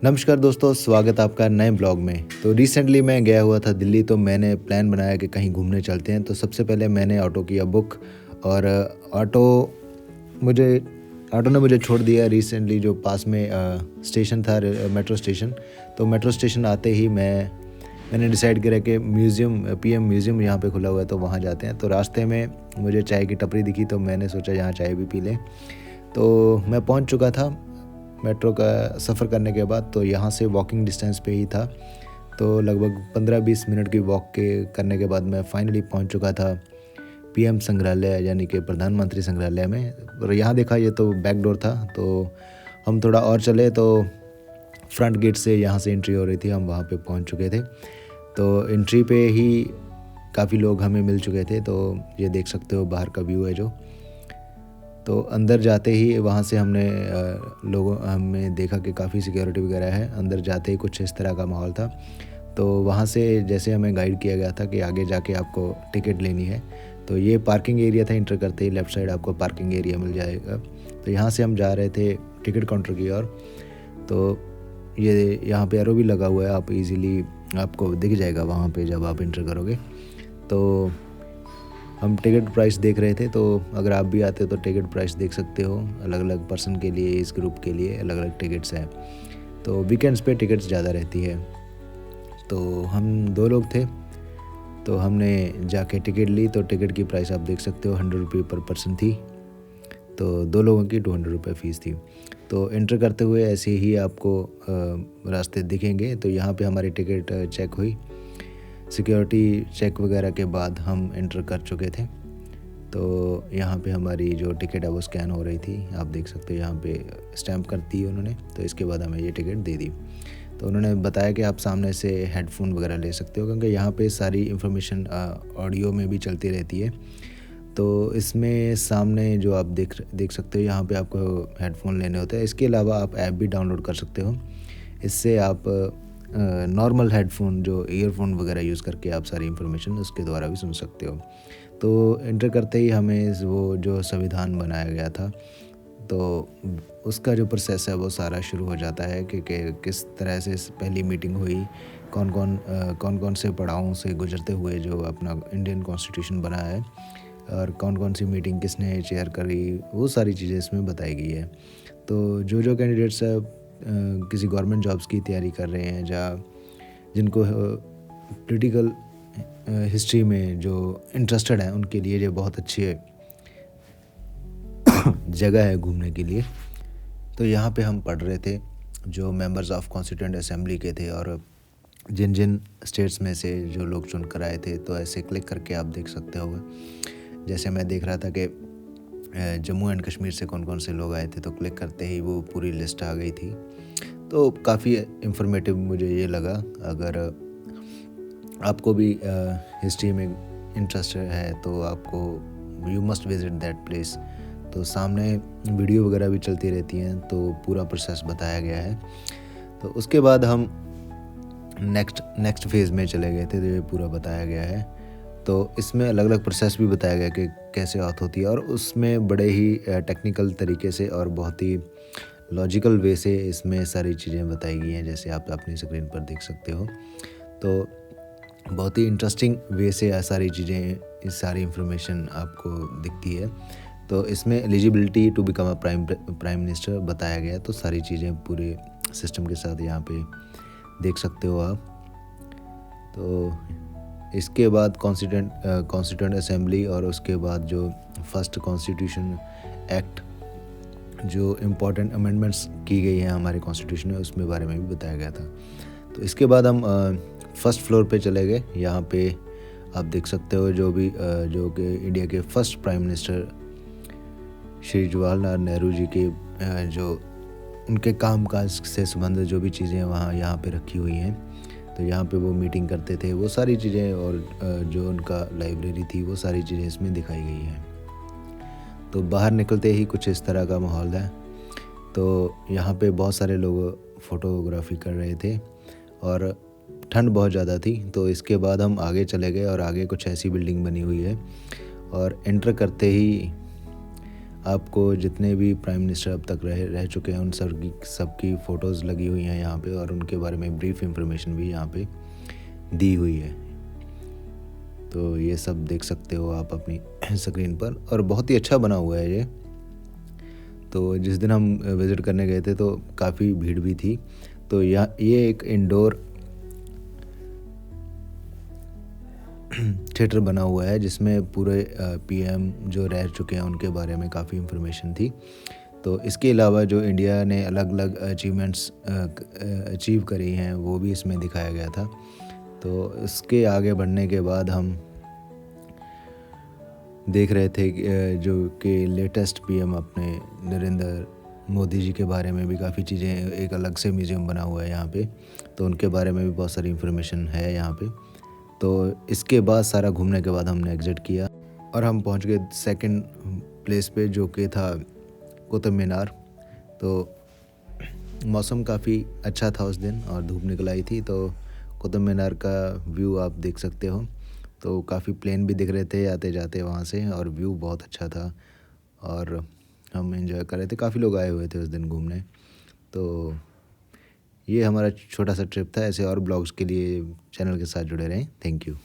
नमस्कार दोस्तों, स्वागत है आपका नए ब्लॉग में। तो रिसेंटली मैं गया हुआ था दिल्ली, तो मैंने प्लान बनाया कि कहीं घूमने चलते हैं। तो सबसे पहले मैंने ऑटो किया बुक और ऑटो मुझे ऑटो ने मुझे छोड़ दिया रिसेंटली जो पास में स्टेशन था, मेट्रो स्टेशन। तो मेट्रो स्टेशन आते ही मैंने डिसाइड किया कि पीएम म्यूज़ियम यहाँ पे खुला हुआ है, तो वहाँ जाते हैं। तो रास्ते में मुझे चाय की टपरी दिखी, तो मैंने सोचा यहाँ चाय भी पी लें। तो मैं पहुँच चुका था मेट्रो का सफ़र करने के बाद। तो यहाँ से वॉकिंग डिस्टेंस पे ही था, तो लगभग 15-20 मिनट की करने के बाद मैं फाइनली पहुँच चुका था पीएम संग्रहालय, यानी कि प्रधानमंत्री संग्रहालय में। और यहाँ देखा, ये तो बैक डोर था। तो हम थोड़ा और चले तो फ्रंट गेट से यहाँ से एंट्री हो रही थी, हम वहाँ पे पहुँच चुके थे। तो एंट्री पे ही काफ़ी लोग हमें मिल चुके थे। तो ये देख सकते हो बाहर का व्यू है जो। तो अंदर जाते ही वहाँ से हमने देखा कि काफ़ी सिक्योरिटी वगैरह है। अंदर जाते ही कुछ इस तरह का माहौल था। तो वहाँ से जैसे हमें गाइड किया गया था कि आगे जाके आपको टिकट लेनी है। तो ये पार्किंग एरिया था, इंटर करते ही लेफ़्ट साइड आपको पार्किंग एरिया मिल जाएगा। तो यहाँ से हम जा रहे थे टिकट काउंटर की ओर। तो ये यहाँ पे एरो भी लगा हुआ है, आप इजीली आपको दिख जाएगा वहाँ पे जब आप इंटर करोगे। तो हम टिकट प्राइस देख रहे थे। तो अगर आप भी आते हो तो टिकट प्राइस देख सकते हो। अलग अलग पर्सन के लिए, इस ग्रुप के लिए अलग अलग टिकट्स हैं। तो वीकेंड्स पे टिकट्स ज़्यादा रहती है। तो हम 2 लोग थे, तो हमने जाके टिकट ली। तो टिकट की प्राइस आप देख सकते हो, 100 रुपये पर पर्सन थी। तो 2 लोगों की 200 रुपये फ़ीस थी। तो एंटर करते हुए ऐसे ही आपको रास्ते दिखेंगे। तो यहाँ पे हमारी टिकट चेक हुई। सिक्योरिटी चेक वगैरह के बाद हम एंटर कर चुके थे। तो यहाँ पे हमारी जो टिकट है वो स्कैन हो रही थी, आप देख सकते हो। यहाँ पे स्टैम्प कर दी उन्होंने, तो इसके बाद हमें ये टिकट दे दी। तो उन्होंने बताया कि आप सामने से हेडफोन वगैरह ले सकते हो, क्योंकि यहाँ पे सारी इन्फॉर्मेशन ऑडियो में भी चलती रहती है। तो इसमें सामने जो आप देख सकते हो, यहाँ पे आपको हेडफोन लेने होते हैं। इसके अलावा आप ऐप भी डाउनलोड कर सकते हो। इससे आप नॉर्मल हेडफोन जो ईयरफोन वगैरह यूज़ करके आप सारी इन्फॉर्मेशन उसके द्वारा भी सुन सकते हो। तो एंटर करते ही हमें वो जो संविधान बनाया गया था, तो उसका जो प्रोसेस है वो सारा शुरू हो जाता है कि किस तरह से पहली मीटिंग हुई, कौन कौन से पड़ावों से गुजरते हुए जो अपना इंडियन कॉन्स्टिट्यूशन बना है, और कौन कौन सी मीटिंग किसने चेयर करी, वो सारी चीज़ें इसमें बताई गई है। तो जो कैंडिडेट्स किसी गवर्नमेंट जॉब्स की तैयारी कर रहे हैं, या जिनको पॉलिटिकल हिस्ट्री में जो इंटरेस्टेड है, उनके लिए ये बहुत अच्छी जगह है घूमने के लिए। तो यहाँ पे हम पढ़ रहे थे जो मेंबर्स ऑफ कॉन्स्टिट्यूएंट असेंबली के थे, और जिन जिन स्टेट्स में से जो लोग चुन कर आए थे। तो ऐसे क्लिक करके आप देख सकते हो। जैसे मैं देख रहा था कि जम्मू एंड कश्मीर से कौन कौन से लोग आए थे, तो क्लिक करते ही वो पूरी लिस्ट आ गई थी। तो काफ़ी इंफॉर्मेटिव मुझे ये लगा। अगर आपको भी हिस्ट्री में इंटरेस्ट है तो आपको you must visit that place. तो सामने वीडियो वगैरह भी चलती रहती हैं, तो पूरा प्रोसेस बताया गया है। तो उसके बाद हम नेक्स्ट फेज़ में चले गए थे, तो ये पूरा बताया गया है। तो इसमें अलग अलग प्रोसेस भी बताया गया कि कैसे ऑथ होती है, और उसमें बड़े ही टेक्निकल तरीके से और बहुत ही लॉजिकल वे से इसमें सारी चीज़ें बताई गई हैं, जैसे आप अपनी स्क्रीन पर देख सकते हो। तो बहुत ही इंटरेस्टिंग वे से सारी चीज़ें, इस सारी इंफॉर्मेशन आपको दिखती है। तो इसमें eligibility to become a prime minister बताया गया। तो सारी चीज़ें पूरे सिस्टम के साथ यहाँ पे देख सकते हो आप। तो इसके बाद कॉन्स्टिट्यूएंट असेंबली, और उसके बाद जो फर्स्ट कॉन्स्टिट्यूशन एक्ट, जो इम्पोर्टेंट अमेंडमेंट्स की गई हैं हमारे कॉन्स्टिट्यूशन में, उसमें बारे में भी बताया गया था। तो इसके बाद हम फर्स्ट फ्लोर पे चले गए। यहाँ पे आप देख सकते हो जो कि इंडिया के first prime minister Shri Jawaharlal Nehru ji के जो उनके कामकाज से संबंधित जो भी चीज़ें वहाँ यहाँ पे रखी हुई हैं। तो यहाँ पे वो मीटिंग करते थे, वो सारी चीज़ें, और जो उनका लाइब्रेरी थी, वो सारी चीज़ें इसमें दिखाई गई हैं। तो बाहर निकलते ही कुछ इस तरह का माहौल है। तो यहाँ पे बहुत सारे लोग फ़ोटोग्राफी कर रहे थे, और ठंड बहुत ज़्यादा थी। तो इसके बाद हम आगे चले गए, और आगे कुछ ऐसी बिल्डिंग बनी हुई है, और एंटर करते ही आपको जितने भी प्राइम मिनिस्टर अब तक रह चुके हैं उन सबकी फ़ोटोज़ लगी हुई हैं यहाँ पे, और उनके बारे में ब्रीफ इंफॉर्मेशन भी यहाँ पे दी हुई है। तो ये सब देख सकते हो आप अपनी स्क्रीन पर, और बहुत ही अच्छा बना हुआ है ये। तो जिस दिन हम विज़िट करने गए थे तो काफ़ी भीड़ भी थी। तो ये एक इंडोर थिएटर बना हुआ है जिसमें पूरे पीएम जो रह चुके हैं उनके बारे में काफ़ी इन्फॉर्मेशन थी। तो इसके अलावा जो इंडिया ने अलग अलग अचीवमेंट्स अचीव करी हैं वो भी इसमें दिखाया गया था। तो इसके आगे बढ़ने के बाद हम देख रहे थे जो कि लेटेस्ट पीएम अपने नरेंद्र मोदी जी के बारे में भी काफ़ी चीज़ें, एक अलग से म्यूज़ियम बना हुआ है यहाँ पे, तो उनके बारे में भी बहुत सारी इन्फॉर्मेशन है यहाँ पे। तो इसके बाद सारा घूमने के बाद हमने एग्ज़िट किया और हम पहुँच गए सेकंड प्लेस पे, जो कि था कुतुब मीनार। तो मौसम काफ़ी अच्छा था उस दिन और धूप निकल आई थी, तो कुतुब मीनार का व्यू आप देख सकते हो। तो काफ़ी प्लेन भी दिख रहे थे आते जाते वहाँ से, और व्यू बहुत अच्छा था और हम एंजॉय कर रहे थे। काफ़ी लोग आए हुए थे उस दिन घूमने। तो ये हमारा छोटा सा ट्रिप था। ऐसे और ब्लॉग्स के लिए चैनल के साथ जुड़े रहें। Thank you.